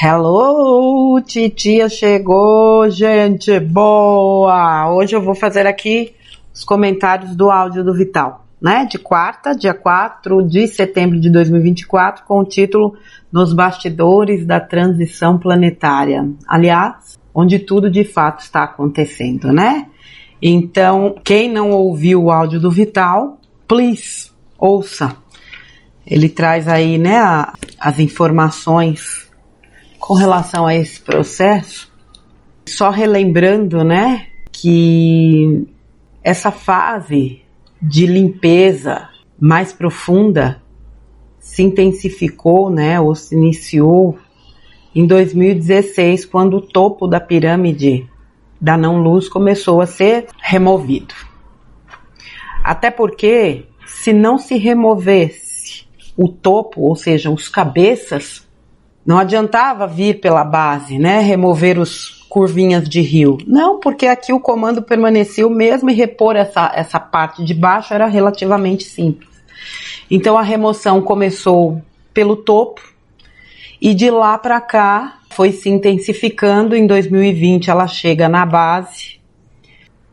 Hello, titia chegou, gente boa! Hoje eu vou fazer aqui os comentários do áudio do Vital, né? De quarta, dia 4 de setembro de 2024, com o título Nos Bastidores da Transição Planetária. Aliás, onde tudo de fato está acontecendo, né? Então, quem não ouviu o áudio do Vital, please, ouça. Ele traz aí, né, as informações com relação a esse processo, só relembrando, né, que essa fase de limpeza mais profunda se intensificou, né, ou se iniciou em 2016, quando o topo da pirâmide da não-luz começou a ser removido. Até porque, se não se removesse o topo, ou seja, os cabeças, não adiantava vir pela base, né, remover os curvinhas de rio. Não, porque aqui o comando permanecia o mesmo e repor essa parte de baixo era relativamente simples. Então a remoção começou pelo topo e de lá para cá foi se intensificando. Em 2020 ela chega na base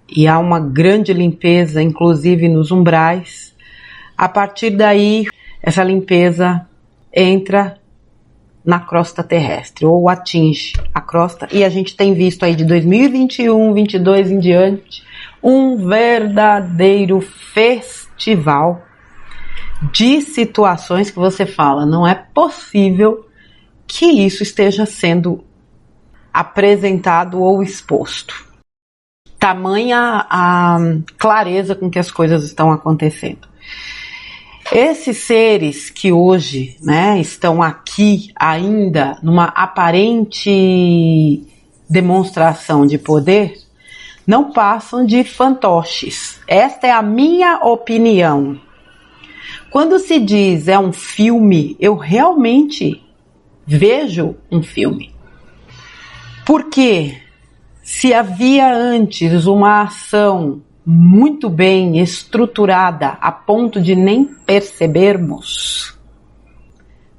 e há uma grande limpeza, inclusive nos umbrais. A partir daí, essa limpeza entra na crosta terrestre, ou atinge a crosta, e a gente tem visto aí de 2021, 22 em diante, um verdadeiro festival de situações que você fala, não é possível que isso esteja sendo apresentado ou exposto. Tamanha a clareza com que as coisas estão acontecendo. Esses seres que hoje, né, estão aqui ainda numa aparente demonstração de poder, não passam de fantoches. Esta é a minha opinião. Quando se diz é um filme, eu realmente vejo um filme. Porque se havia antes uma ação muito bem estruturada a ponto de nem percebermos,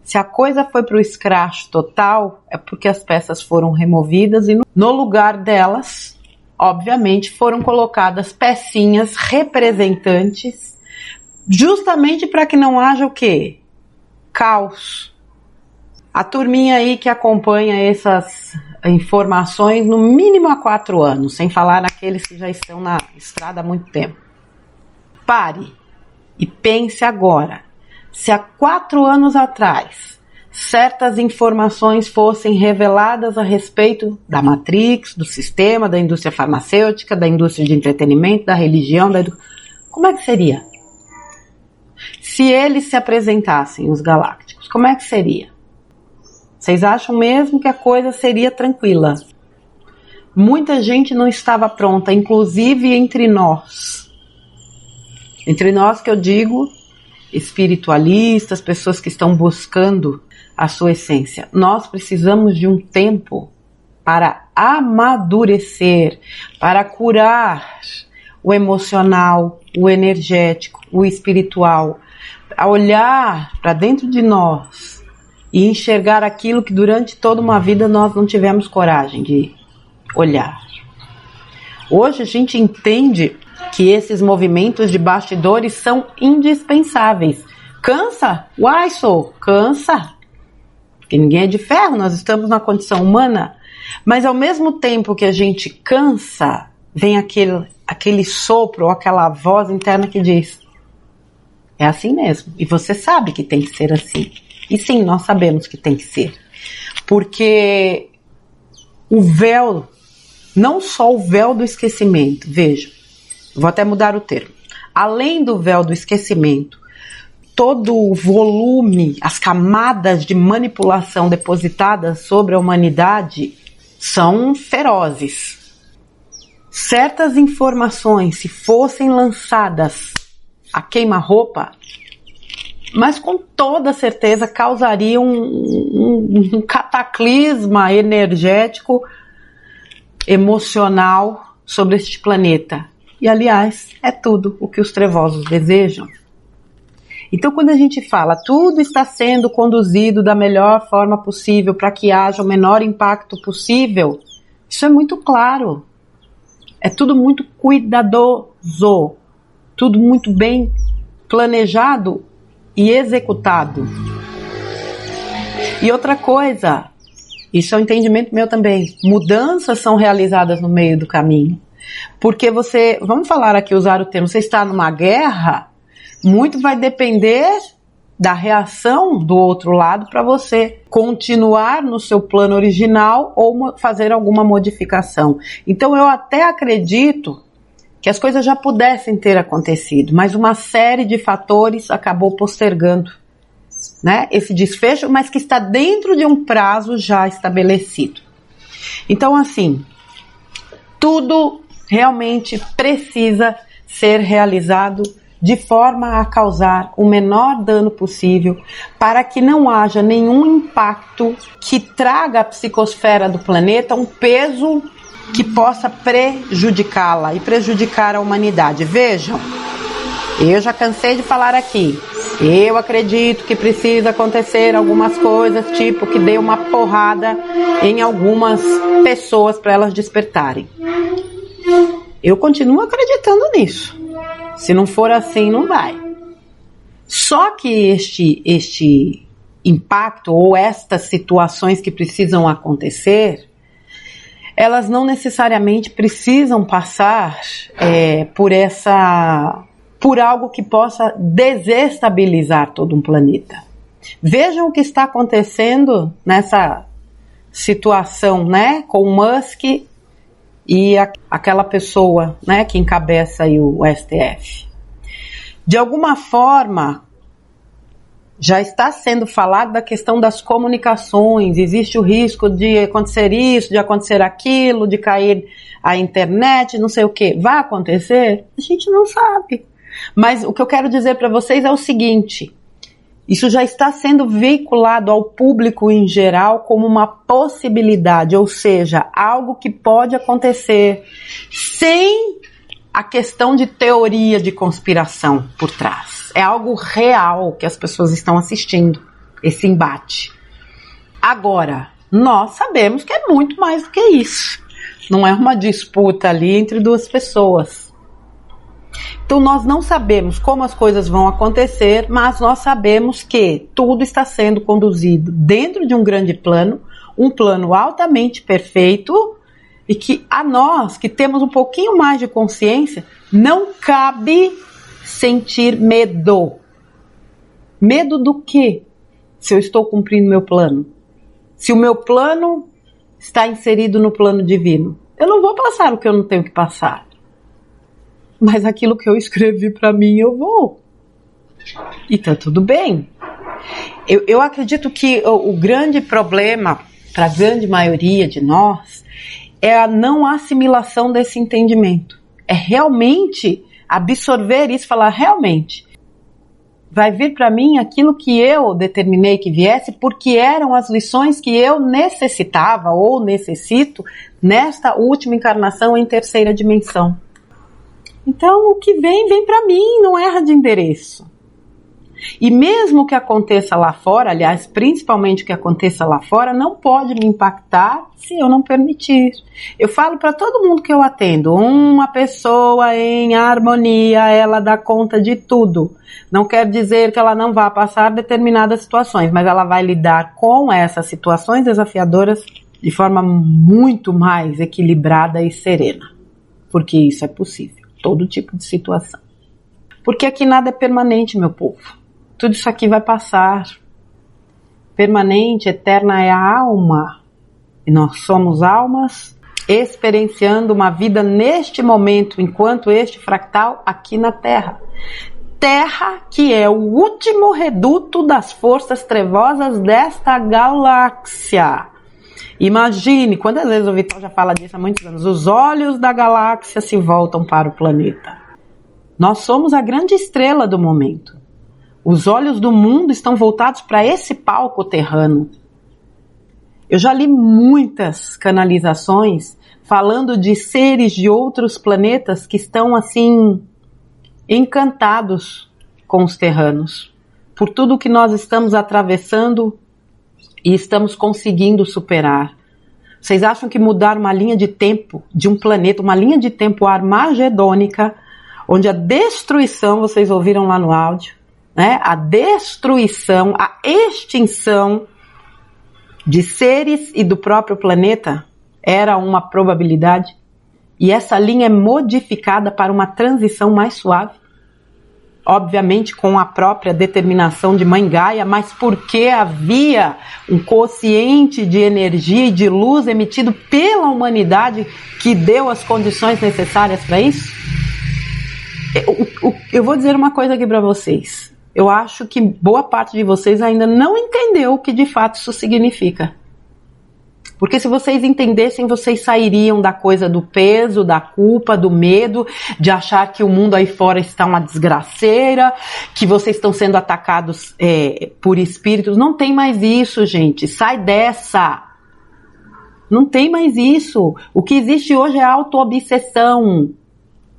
se a coisa foi para o escracho total, é porque as peças foram removidas e no lugar delas, obviamente, foram colocadas pecinhas representantes, justamente para que não haja o quê? Caos. A turminha aí que acompanha essas informações no mínimo há 4 anos, sem falar naqueles que já estão na estrada há muito tempo. Pare e pense agora, se há 4 anos atrás certas informações fossem reveladas a respeito da Matrix, do sistema, da indústria farmacêutica, da indústria de entretenimento, da religião, como é que seria? Se eles se apresentassem, os galácticos, como é que seria? Vocês acham mesmo que a coisa seria tranquila? Muita gente não estava pronta, inclusive entre nós. Entre nós que eu digo, espiritualistas, pessoas que estão buscando a sua essência. Nós precisamos de um tempo para amadurecer, para curar o emocional, o energético, o espiritual, a olhar para dentro de nós e enxergar aquilo que durante toda uma vida nós não tivemos coragem de olhar. Hoje a gente entende que esses movimentos de bastidores são indispensáveis. Cansa? Uai, cansa. Porque ninguém é de ferro, nós estamos na condição humana. Mas ao mesmo tempo que a gente cansa, vem aquele sopro ou aquela voz interna que diz: é assim mesmo. E você sabe que tem que ser assim. E sim, nós sabemos que tem que ser. Porque o véu, não só o véu do esquecimento, veja, vou até mudar o termo. Além do véu do esquecimento, todo o volume, as camadas de manipulação depositadas sobre a humanidade são ferozes. Certas informações, se fossem lançadas a queima-roupa, mas com toda certeza causaria um cataclisma energético, emocional sobre este planeta. E aliás, é tudo o que os trevosos desejam. Então, quando a gente fala tudo está sendo conduzido da melhor forma possível para que haja o menor impacto possível, isso é muito claro. É tudo muito cuidadoso, tudo muito bem planejado e executado. E outra coisa, isso é um entendimento meu também, mudanças são realizadas no meio do caminho. Porque vamos falar aqui, usar o termo, você está numa guerra, muito vai depender da reação do outro lado para você continuar no seu plano original ou fazer alguma modificação. Então eu até acredito que as coisas já pudessem ter acontecido, mas uma série de fatores acabou postergando, né, esse desfecho, mas que está dentro de um prazo já estabelecido. Então, assim, tudo realmente precisa ser realizado de forma a causar o menor dano possível, para que não haja nenhum impacto que traga à psicosfera do planeta um peso que possa prejudicá-la e prejudicar a humanidade. Vejam, eu já cansei de falar aqui, eu acredito que precisa acontecer algumas coisas, tipo que dê uma porrada em algumas pessoas para elas despertarem. Eu continuo acreditando nisso. Se não for assim, não vai. Só que este impacto ou estas situações que precisam acontecer, elas não necessariamente precisam passar por algo que possa desestabilizar todo um planeta. Vejam o que está acontecendo nessa situação, né, com o Musk e aquela pessoa, né, que encabeça aí o STF. De alguma forma, já está sendo falado da questão das comunicações, existe o risco de acontecer isso, de acontecer aquilo, de cair a internet, não sei o que. Vai acontecer? A gente não sabe. Mas o que eu quero dizer para vocês é o seguinte: isso já está sendo veiculado ao público em geral como uma possibilidade, ou seja, algo que pode acontecer sem a questão de teoria de conspiração por trás. É algo real que as pessoas estão assistindo, esse embate. Agora, nós sabemos que é muito mais do que isso. Não é uma disputa ali entre duas pessoas. Então nós não sabemos como as coisas vão acontecer, mas nós sabemos que tudo está sendo conduzido dentro de um grande plano, um plano altamente perfeito, e que a nós, que temos um pouquinho mais de consciência, não cabe sentir medo. Medo do quê? Se eu estou cumprindo meu plano. Se o meu plano está inserido no plano divino. Eu não vou passar o que eu não tenho que passar. Mas aquilo que eu escrevi para mim, eu vou. E tá tudo bem. Eu acredito que o grande problema, para a grande maioria de nós, é a não assimilação desse entendimento. É realmente absorver isso e falar, realmente, vai vir para mim aquilo que eu determinei que viesse, porque eram as lições que eu necessitava ou necessito nesta última encarnação em terceira dimensão. Então, o que vem para mim, não erra de endereço. E mesmo que aconteça lá fora, aliás, principalmente o que aconteça lá fora, não pode me impactar se eu não permitir. Eu falo para todo mundo que eu atendo, uma pessoa em harmonia, ela dá conta de tudo. Não quer dizer que ela não vá passar determinadas situações, mas ela vai lidar com essas situações desafiadoras de forma muito mais equilibrada e serena. Porque isso é possível. Todo tipo de situação. Porque aqui nada é permanente, meu povo. Tudo isso aqui vai passar. Permanente, eterna é a alma. E nós somos almas experienciando uma vida neste momento, enquanto este fractal aqui na Terra. Terra que é o último reduto das forças trevosas desta galáxia. Imagine, quantas vezes o Vital já fala disso há muitos anos, os olhos da galáxia se voltam para o planeta. Nós somos a grande estrela do momento. Os olhos do mundo estão voltados para esse palco terrano. Eu já li muitas canalizações falando de seres de outros planetas que estão assim encantados com os terranos. por tudo que nós estamos atravessando e estamos conseguindo superar. Vocês acham que mudar uma linha de tempo de um planeta, uma linha de tempo armagedônica, onde a destruição, vocês ouviram lá no áudio, né? A destruição, a extinção de seres e do próprio planeta era uma probabilidade? E essa linha é modificada para uma transição mais suave? Obviamente com a própria determinação de Mãe Gaia, mas porque havia um quociente de energia e de luz emitido pela humanidade que deu as condições necessárias para isso? Eu vou dizer uma coisa aqui para vocês. Eu acho que boa parte de vocês ainda não entendeu o que de fato isso significa. Porque se vocês entendessem, vocês sairiam da coisa do peso, da culpa, do medo, de achar que o mundo aí fora está uma desgraceira, que vocês estão sendo atacados por espíritos. Não tem mais isso, gente. Sai dessa. Não tem mais isso. O que existe hoje é auto-obsessão.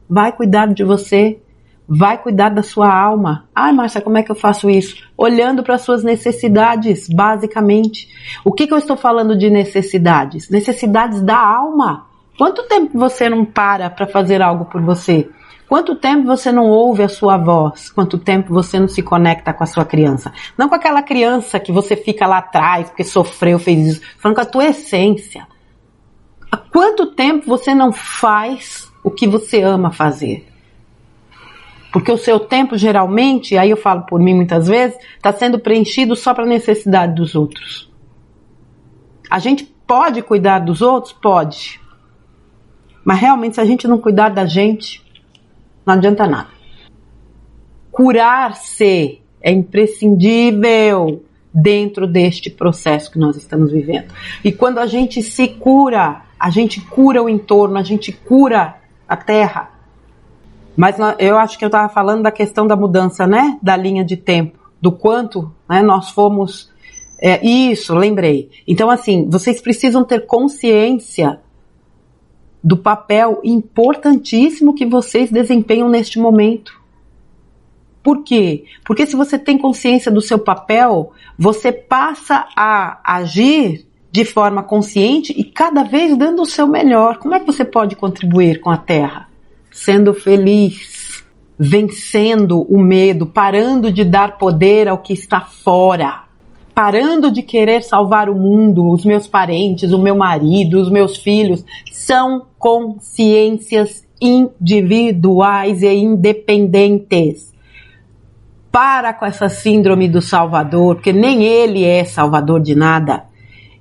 Vai cuidar de você. Vai cuidar da sua alma. Ai, Márcia, como é que eu faço isso? Olhando para as suas necessidades, basicamente. O que eu estou falando de necessidades? Necessidades da alma. Quanto tempo você não para fazer algo por você? Quanto tempo você não ouve a sua voz? Quanto tempo você não se conecta com a sua criança? Não com aquela criança que você fica lá atrás, porque sofreu, fez isso. Falando com a tua essência. Há quanto tempo você não faz o que você ama fazer? Porque o seu tempo, geralmente, aí eu falo por mim muitas vezes, está sendo preenchido só para a necessidade dos outros. A gente pode cuidar dos outros? Pode. Mas realmente, se a gente não cuidar da gente, não adianta nada. Curar-se é imprescindível dentro deste processo que nós estamos vivendo. E quando a gente se cura, a gente cura o entorno, a gente cura a Terra. Mas eu acho que eu estava falando da questão da mudança, né? Da linha de tempo, do quanto, né, nós fomos... isso, lembrei. Então, assim, vocês precisam ter consciência do papel importantíssimo que vocês desempenham neste momento. Por quê? Porque se você tem consciência do seu papel, você passa a agir de forma consciente e cada vez dando o seu melhor. Como é que você pode contribuir com a Terra? Sendo feliz, vencendo o medo, parando de dar poder ao que está fora, parando de querer salvar o mundo, os meus parentes, o meu marido, os meus filhos. São consciências individuais e independentes. Para com essa síndrome do Salvador, porque nem ele é salvador de nada.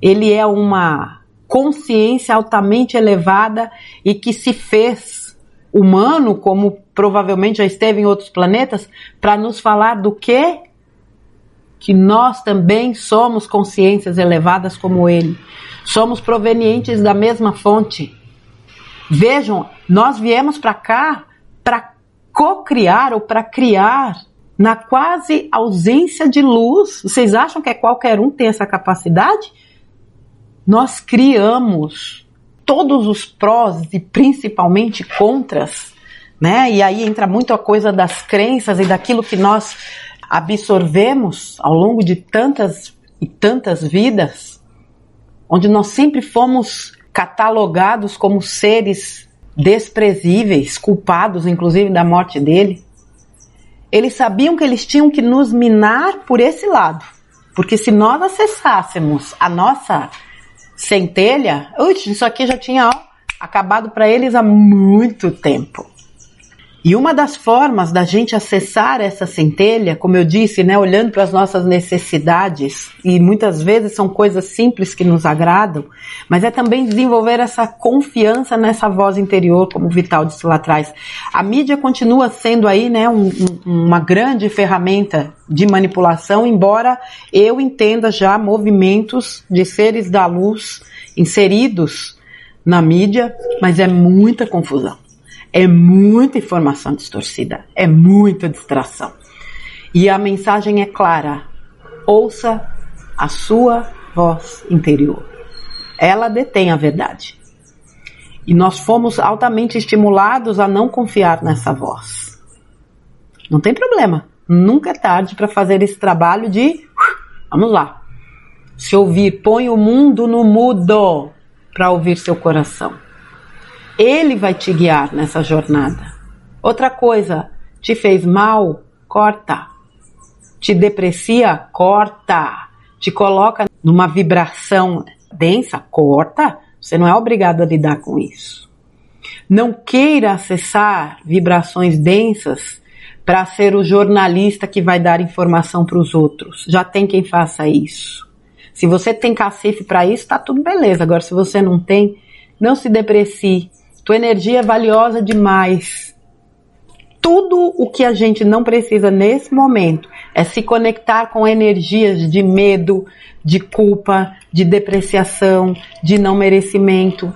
Ele é uma consciência altamente elevada e que se fez humano, como provavelmente já esteve em outros planetas, para nos falar do quê? Que nós também somos consciências elevadas como ele. Somos provenientes da mesma fonte. Vejam, nós viemos para cá para co-criar ou para criar na quase ausência de luz. Vocês acham que qualquer um tem essa capacidade? Nós criamos todos os prós e principalmente contras, né? E aí entra muito a coisa das crenças e daquilo que nós absorvemos ao longo de tantas e tantas vidas, onde nós sempre fomos catalogados como seres desprezíveis, culpados inclusive da morte dele. Eles sabiam que eles tinham que nos minar por esse lado, porque se nós acessássemos a nossa centelha, isso aqui já tinha acabado para eles há muito tempo. E uma das formas da gente acessar essa centelha, como eu disse, né, olhando para as nossas necessidades, e muitas vezes são coisas simples que nos agradam, mas é também desenvolver essa confiança nessa voz interior, como o Vital disse lá atrás. A mídia continua sendo aí, né, uma grande ferramenta de manipulação, embora eu entenda já movimentos de seres da luz inseridos na mídia, mas é muita confusão. É muita informação distorcida, é muita distração. E a mensagem é clara: ouça a sua voz interior. Ela detém a verdade. E nós fomos altamente estimulados a não confiar nessa voz. Não tem problema. Nunca é tarde para fazer esse trabalho de... Vamos lá. Se ouvir, põe o mundo no mudo para ouvir seu coração. Ele vai te guiar nessa jornada. Outra coisa, te fez mal? Corta. Te deprecia? Corta. Te coloca numa vibração densa? Corta. Você não é obrigado a lidar com isso. Não queira acessar vibrações densas para ser o jornalista que vai dar informação para os outros. Já tem quem faça isso. Se você tem cacife para isso, tá tudo beleza. Agora, se você não tem, não se deprecie. Tua energia é valiosa demais. Tudo o que a gente não precisa nesse momento é se conectar com energias de medo, de culpa, de depreciação, de não merecimento.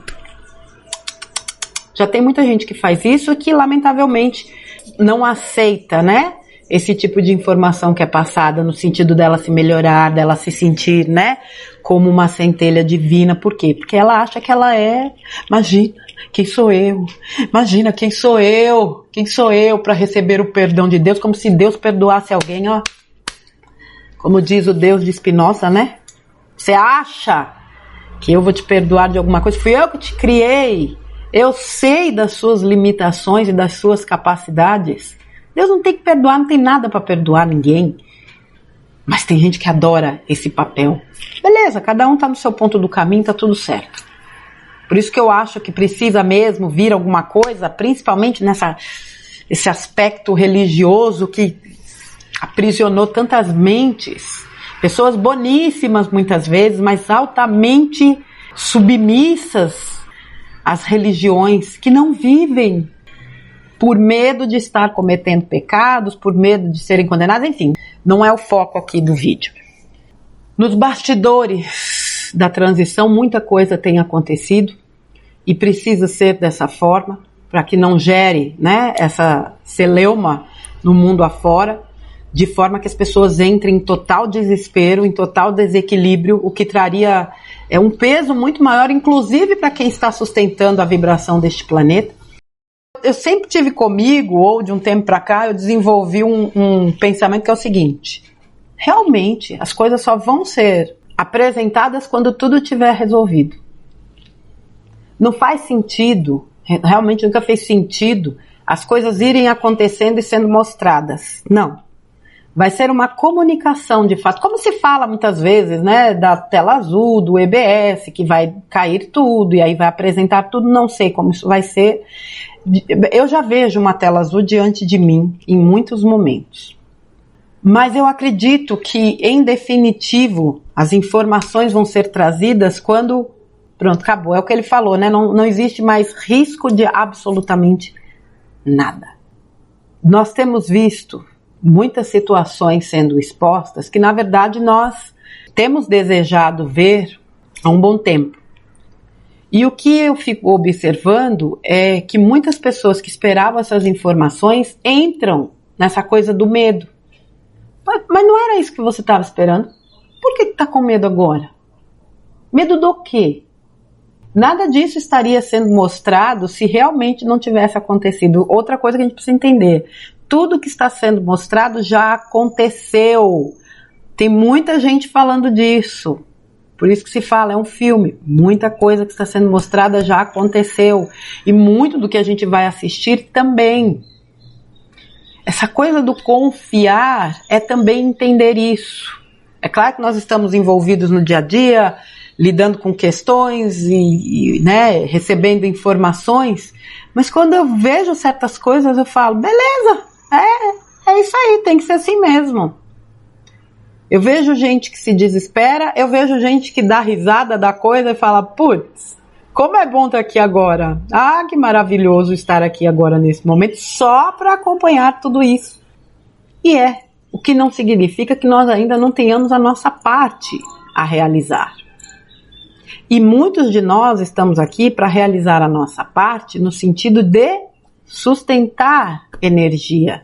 Já tem muita gente que faz isso e que, lamentavelmente, não aceita, né? Esse tipo de informação que é passada no sentido dela se melhorar, dela se sentir, né? Como uma centelha divina. Por quê? Porque ela acha que ela é... Imagina, quem sou eu? Imagina, quem sou eu? Quem sou eu para receber o perdão de Deus? Como se Deus perdoasse alguém, ó. Como diz o Deus de Spinoza, né? Você acha que eu vou te perdoar de alguma coisa? Fui eu que te criei. Eu sei das suas limitações e das suas capacidades. Deus não tem que perdoar, não tem nada para perdoar ninguém. Mas tem gente que adora esse papel. Beleza, cada um tá no seu ponto do caminho, tá tudo certo. Por isso que eu acho que precisa mesmo vir alguma coisa, principalmente esse aspecto religioso que aprisionou tantas mentes. Pessoas boníssimas muitas vezes, mas altamente submissas às religiões, que não vivem por medo de estar cometendo pecados, por medo de serem condenados, enfim, não é o foco aqui do vídeo. Nos bastidores da transição, muita coisa tem acontecido e precisa ser dessa forma, para que não gere, né, essa celeuma no mundo afora, de forma que as pessoas entrem em total desespero, em total desequilíbrio, o que traria um peso muito maior, inclusive para quem está sustentando a vibração deste planeta. Eu sempre tive comigo, ou de um tempo para cá, eu desenvolvi um pensamento que é o seguinte: realmente as coisas só vão ser apresentadas quando tudo estiver resolvido. Não faz sentido, realmente nunca fez sentido, as coisas irem acontecendo e sendo mostradas. Não. Vai ser uma comunicação de fato, como se fala muitas vezes, né, da tela azul, do EBS, que vai cair tudo e aí vai apresentar tudo, não sei como isso vai ser. Eu já vejo uma tela azul diante de mim em muitos momentos. Mas eu acredito que, em definitivo, as informações vão ser trazidas quando... Pronto, acabou. É o que ele falou, né? Não existe mais risco de absolutamente nada. Nós temos visto muitas situações sendo expostas que, na verdade, nós temos desejado ver há um bom tempo. E o que eu fico observando é que muitas pessoas que esperavam essas informações entram nessa coisa do medo. Mas não era isso que você estava esperando? Por que está com medo agora? Medo do quê? Nada disso estaria sendo mostrado se realmente não tivesse acontecido. Outra coisa que a gente precisa entender: tudo que está sendo mostrado já aconteceu. Tem muita gente falando disso. Por isso que se fala, é um filme. Muita coisa que está sendo mostrada já aconteceu. E muito do que a gente vai assistir também. Essa coisa do confiar é também entender isso. É claro que nós estamos envolvidos no dia a dia, lidando com questões e né, recebendo informações, mas quando eu vejo certas coisas eu falo, beleza, é isso aí, tem que ser assim mesmo. Eu vejo gente que se desespera, eu vejo gente que dá risada da coisa e fala, putz, como é bom estar aqui agora. Ah, que maravilhoso estar aqui agora nesse momento, só para acompanhar tudo isso. E o que não significa que nós ainda não tenhamos a nossa parte a realizar. E muitos de nós estamos aqui para realizar a nossa parte no sentido de sustentar energia,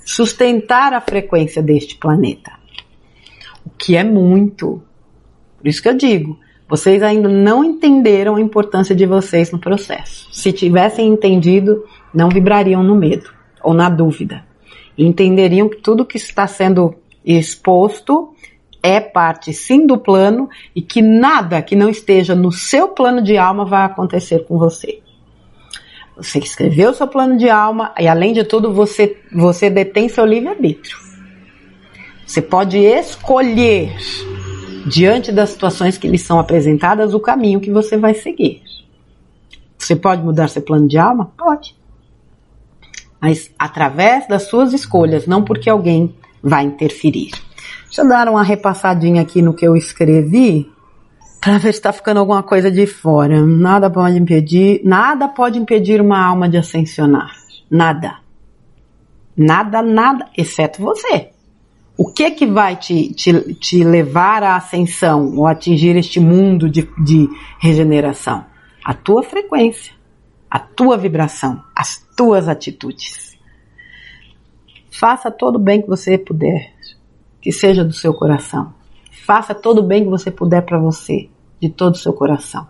sustentar a frequência deste planeta. O que é muito. Por isso que eu digo, vocês ainda não entenderam a importância de vocês no processo. Se tivessem entendido, não vibrariam no medo ou na dúvida. entenderiam que tudo que está sendo exposto é parte sim do plano e que nada que não esteja no seu plano de alma vai acontecer com você. Você escreveu o seu plano de alma e, além de tudo, você detém seu livre-arbítrio. Você pode escolher, diante das situações que lhe são apresentadas, o caminho que você vai seguir. Você pode mudar seu plano de alma? Pode. Mas através das suas escolhas, não porque alguém vai interferir. Deixa eu dar uma repassadinha aqui no que eu escrevi, para ver se está ficando alguma coisa de fora. Nada pode impedir uma alma de ascensionar. Nada. Nada, exceto você. O que vai te levar à ascensão ou atingir este mundo de regeneração? A tua frequência, a tua vibração, as tuas atitudes. Faça todo o bem que você puder, que seja do seu coração. Faça todo o bem que você puder para você, de todo o seu coração.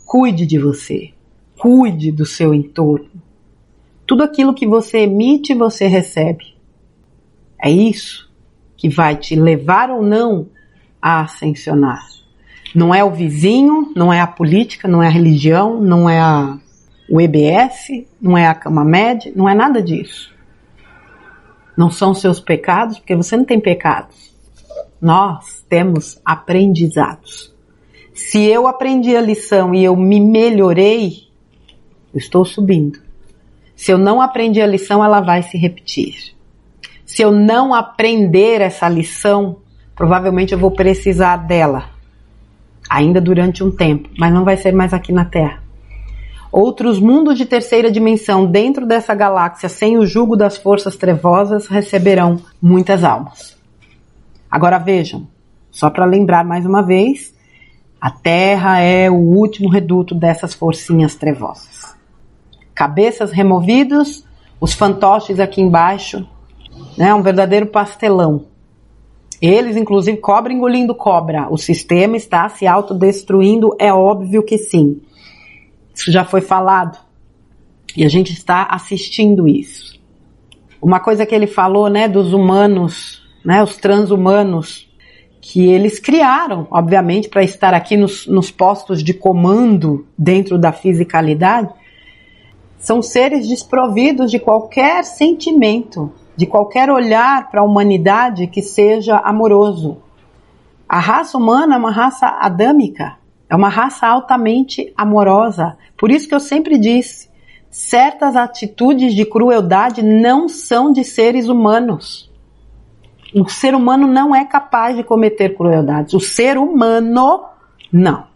Cuide de você, cuide do seu entorno. Tudo aquilo que você emite, você recebe. É isso que vai te levar ou não a ascensionar. Não é o vizinho, não é a política, não é a religião, não é o EBS, não é a cama média, não é nada disso. Não são seus pecados, porque você não tem pecados. Nós temos aprendizados. Se eu aprendi a lição e eu me melhorei, eu estou subindo. Se eu não aprendi a lição, ela vai se repetir. Se eu não aprender essa lição, provavelmente eu vou precisar dela, ainda durante um tempo, mas não vai ser mais aqui na Terra. Outros mundos de terceira dimensão dentro dessa galáxia, sem o jugo das forças trevosas, receberão muitas almas. Agora vejam, só para lembrar mais uma vez, a Terra é o último reduto dessas forcinhas trevosas. Cabeças removidos, os fantoches aqui embaixo, né, um verdadeiro pastelão. Eles, inclusive, cobra engolindo cobra. O sistema está se autodestruindo, é óbvio que sim. Isso já foi falado. E a gente está assistindo isso. Uma coisa que ele falou, né, dos humanos, né, os transhumanos, que eles criaram, obviamente, para estar aqui nos postos de comando dentro da fisicalidade, são seres desprovidos de qualquer sentimento, de qualquer olhar para a humanidade que seja amoroso. A raça humana é uma raça adâmica, é uma raça altamente amorosa. Por isso que eu sempre disse, certas atitudes de crueldade não são de seres humanos. O ser humano não é capaz de cometer crueldades. O ser humano, não.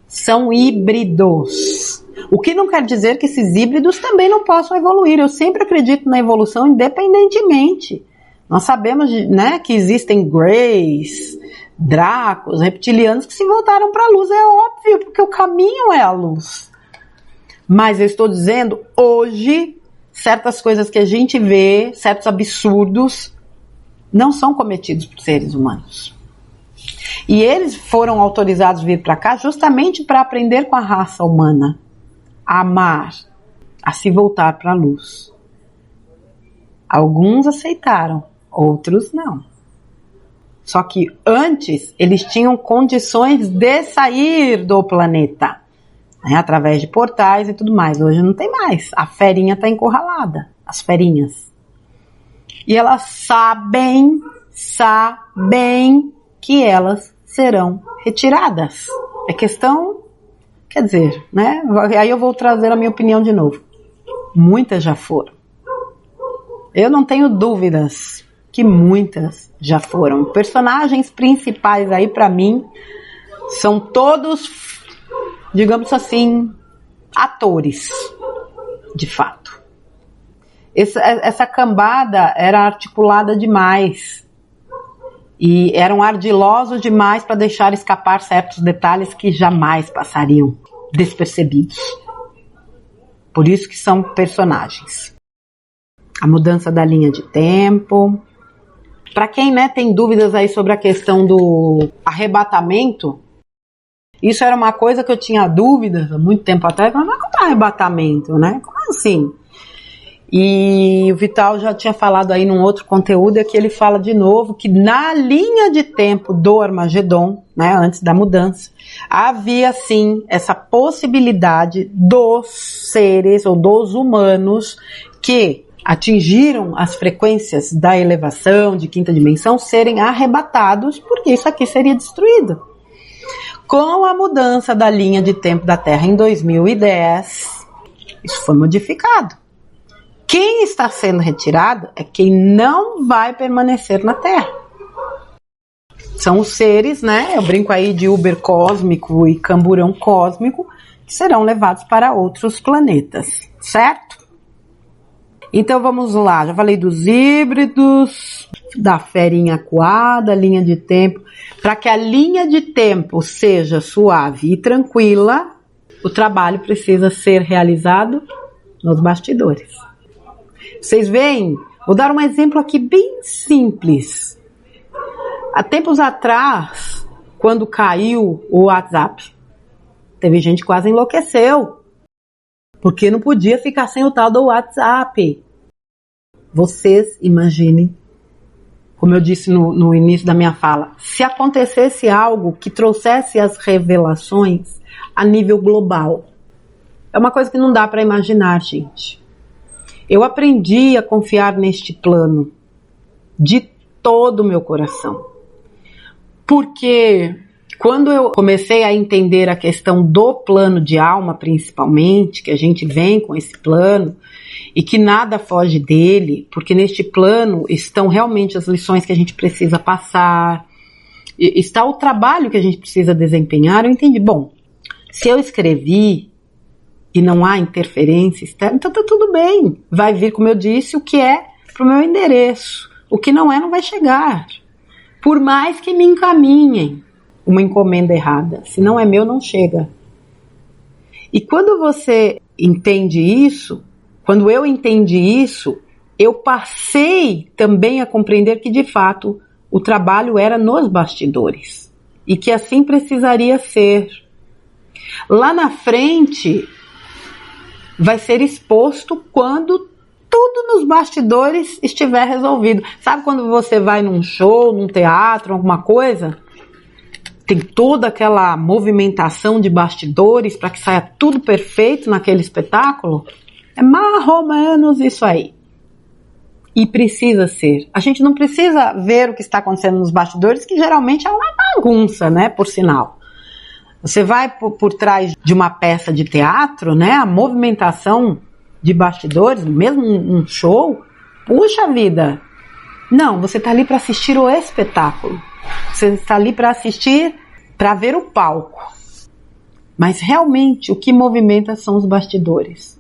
São híbridos. O que não quer dizer que esses híbridos também não possam evoluir. Eu sempre acredito na evolução independentemente. Nós sabemos, né, que existem greys, dracos, reptilianos que se voltaram para a luz. É óbvio, porque o caminho é a luz. Mas eu estou dizendo, hoje, certas coisas que a gente vê, certos absurdos, não são cometidos por seres humanos. E eles foram autorizados a vir para cá justamente para aprender com a raça humana. A amar, a se voltar para a luz. Alguns aceitaram, outros não. Só que antes eles tinham condições de sair do planeta, né, através de portais e tudo mais. Hoje não tem mais. A ferinha está encurralada, as ferinhas. E elas sabem que elas serão retiradas. É questão, quer dizer, né? Aí eu vou trazer a minha opinião de novo. Muitas já foram. Eu não tenho dúvidas que muitas já foram. Personagens principais aí para mim são todos, digamos assim, atores, de fato. Essa cambada era articulada demais e eram ardilosos demais para deixar escapar certos detalhes que jamais passariam despercebidos. Por isso que são personagens. A mudança da linha de tempo. Para quem, né, tem dúvidas aí sobre a questão do arrebatamento, isso era uma coisa que eu tinha dúvidas há muito tempo atrás, mas como arrebatamento, né? Como assim? E o Vital já tinha falado aí num outro conteúdo, e aqui ele fala de novo que na linha de tempo do Armagedon, né, antes da mudança, havia sim essa possibilidade dos seres ou dos humanos que atingiram as frequências da elevação de quinta dimensão serem arrebatados, porque isso aqui seria destruído. Com a mudança da linha de tempo da Terra em 2010, isso foi modificado. Quem está sendo retirado é quem não vai permanecer na Terra. São os seres, né? Eu brinco aí de Uber cósmico e camburão cósmico, que serão levados para outros planetas, certo? Então vamos lá, já falei dos híbridos, da ferinha acuada, linha de tempo. Para que a linha de tempo seja suave e tranquila, o trabalho precisa ser realizado nos bastidores. Vocês veem? Vou dar um exemplo aqui bem simples. Há tempos atrás, quando caiu o WhatsApp, teve gente que quase enlouqueceu, porque não podia ficar sem o tal do WhatsApp. Vocês imaginem, como eu disse no início da minha fala, se acontecesse algo que trouxesse as revelações a nível global. É uma coisa que não dá para imaginar, gente. Eu aprendi a confiar neste plano de todo o meu coração. Porque quando eu comecei a entender a questão do plano de alma, principalmente, que a gente vem com esse plano e que nada foge dele, porque neste plano estão realmente as lições que a gente precisa passar, está o trabalho que a gente precisa desempenhar, eu entendi, bom, se eu escrevi e não há interferência externa, então tá tudo bem. Vai vir, como eu disse, o que é pro meu endereço. O que não é, não vai chegar. Por mais que me encaminhem uma encomenda errada. Se não é meu, não chega. E quando você entende isso, quando eu entendi isso, eu passei também a compreender que, de fato, o trabalho era nos bastidores. E que assim precisaria ser. Lá na frente vai ser exposto quando tudo nos bastidores estiver resolvido. Sabe quando você vai num show, num teatro, alguma coisa? Tem toda aquela movimentação de bastidores para que saia tudo perfeito naquele espetáculo? É mais ou menos isso aí. E precisa ser. A gente não precisa ver o que está acontecendo nos bastidores, que geralmente é uma bagunça, né, por sinal. Você vai por trás de uma peça de teatro, né? A movimentação de bastidores, mesmo um show, puxa vida. Não, você está ali para assistir o espetáculo. Você está ali para assistir, para ver o palco. Mas realmente o que movimenta são os bastidores.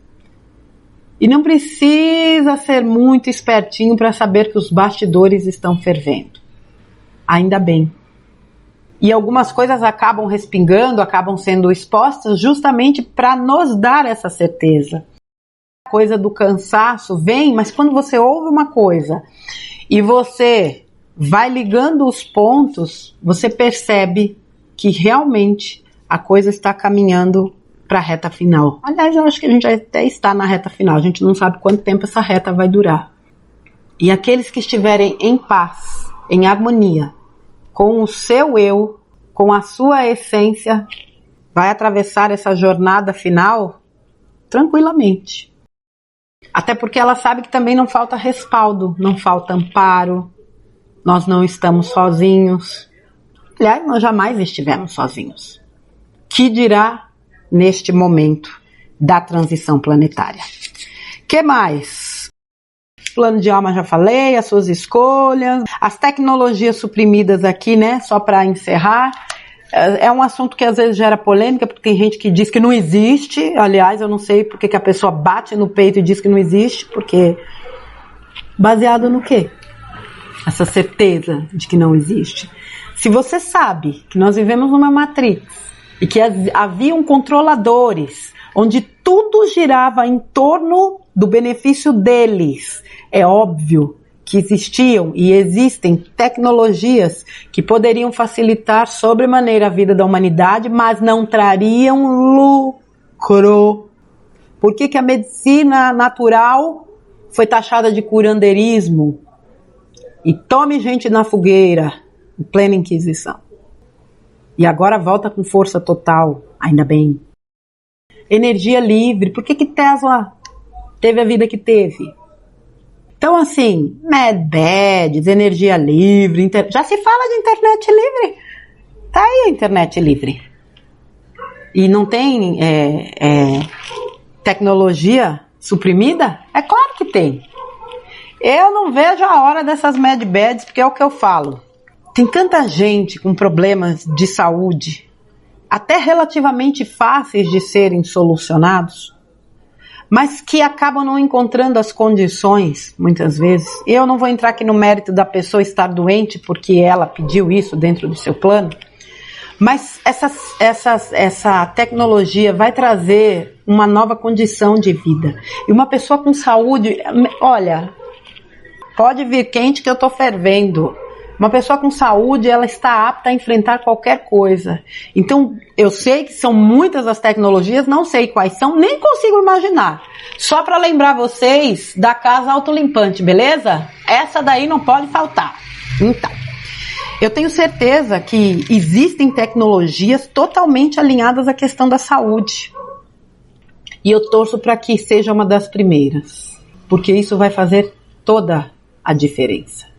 E não precisa ser muito espertinho para saber que os bastidores estão fervendo. Ainda bem. E algumas coisas acabam respingando, acabam sendo expostas justamente para nos dar essa certeza. A coisa do cansaço vem, mas quando você ouve uma coisa e você vai ligando os pontos, você percebe que realmente a coisa está caminhando para a reta final. Aliás, eu acho que a gente até está na reta final, a gente não sabe quanto tempo essa reta vai durar. E aqueles que estiverem em paz, em harmonia, com o seu eu, com a sua essência, vai atravessar essa jornada final tranquilamente. Até porque ela sabe que também não falta respaldo, não falta amparo, nós não estamos sozinhos. Aliás, nós jamais estivemos sozinhos. Que dirá neste momento da transição planetária? Que mais? Plano de alma já falei, as suas escolhas, as tecnologias suprimidas aqui, né, só para encerrar, é um assunto que às vezes gera polêmica, porque tem gente que diz que não existe, aliás, eu não sei porque que a pessoa bate no peito e diz que não existe, porque baseado no quê? Essa certeza de que não existe. Se você sabe que nós vivemos numa matrix e que haviam controladores, onde tudo girava em torno do benefício deles, é óbvio que existiam e existem tecnologias que poderiam facilitar sobremaneira a vida da humanidade, mas não trariam lucro. Por que que a medicina natural foi taxada de curandeirismo e tome gente na fogueira, em plena Inquisição. E agora volta com força total, ainda bem. Energia livre, por que Tesla teve a vida que teve? Então assim, mad beds, energia livre, já se fala de internet livre. Tá aí a internet livre. E não tem tecnologia suprimida? É claro que tem. Eu não vejo a hora dessas mad beds, porque é o que eu falo. Tem tanta gente com problemas de saúde, até relativamente fáceis de serem solucionados, mas que acabam não encontrando as condições, muitas vezes. Eu não vou entrar aqui no mérito da pessoa estar doente porque ela pediu isso dentro do seu plano, mas essa tecnologia vai trazer uma nova condição de vida. E uma pessoa com saúde, olha, pode vir quente que eu tô fervendo. Uma pessoa com saúde, ela está apta a enfrentar qualquer coisa. Então, eu sei que são muitas as tecnologias, não sei quais são, nem consigo imaginar. Só para lembrar vocês da casa autolimpante, beleza? Essa daí não pode faltar. Então, eu tenho certeza que existem tecnologias totalmente alinhadas à questão da saúde. E eu torço para que seja uma das primeiras, porque isso vai fazer toda a diferença.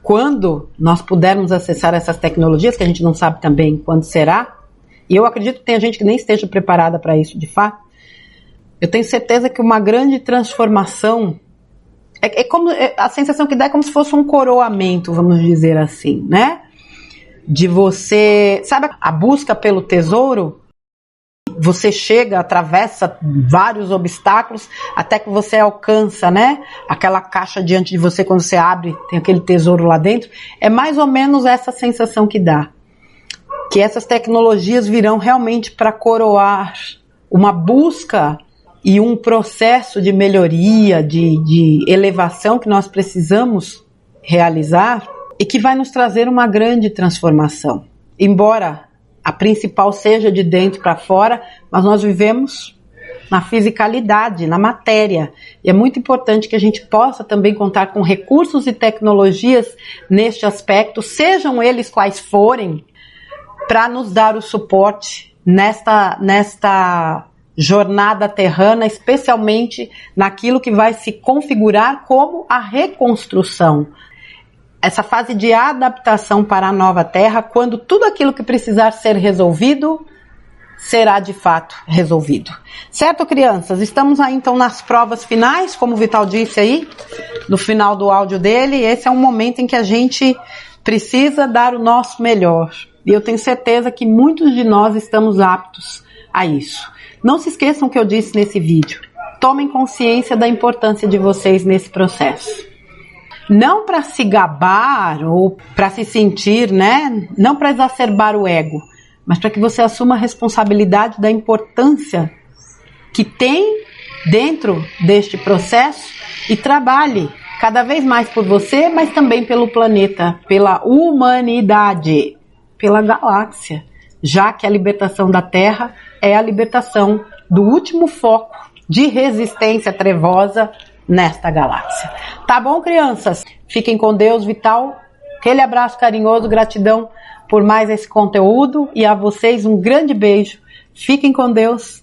Quando nós pudermos acessar essas tecnologias, que a gente não sabe também quando será, e eu acredito que tem gente que nem esteja preparada para isso de fato, eu tenho certeza que uma grande transformação, a sensação que dá é como se fosse um coroamento, vamos dizer assim, né? De você, sabe a busca pelo tesouro? Você chega, atravessa vários obstáculos até que você alcança, né? Aquela caixa diante de você, quando você abre, tem aquele tesouro lá dentro. É mais ou menos essa sensação que dá. Que essas tecnologias virão realmente para coroar uma busca e um processo de melhoria, de elevação que nós precisamos realizar e que vai nos trazer uma grande transformação. Embora a principal seja de dentro para fora, mas nós vivemos na fisicalidade, na matéria. E é muito importante que a gente possa também contar com recursos e tecnologias neste aspecto, sejam eles quais forem, para nos dar o suporte nesta jornada terrana, especialmente naquilo que vai se configurar como a reconstrução. Essa fase de adaptação para a nova terra, quando tudo aquilo que precisar ser resolvido, será de fato resolvido. Certo, crianças? Estamos aí então nas provas finais, como o Vital disse aí, no final do áudio dele. Esse é um momento em que a gente precisa dar o nosso melhor. E eu tenho certeza que muitos de nós estamos aptos a isso. Não se esqueçam o que eu disse nesse vídeo. Tomem consciência da importância de vocês nesse processo. Não para se gabar ou para se sentir, né? Não para exacerbar o ego, mas para que você assuma a responsabilidade da importância que tem dentro deste processo e trabalhe cada vez mais por você, mas também pelo planeta, pela humanidade, pela galáxia, já que a libertação da Terra é a libertação do último foco de resistência trevosa nesta galáxia. Tá bom, crianças? Fiquem com Deus, Vital. Aquele abraço carinhoso, gratidão por mais esse conteúdo e a vocês um grande beijo. Fiquem com Deus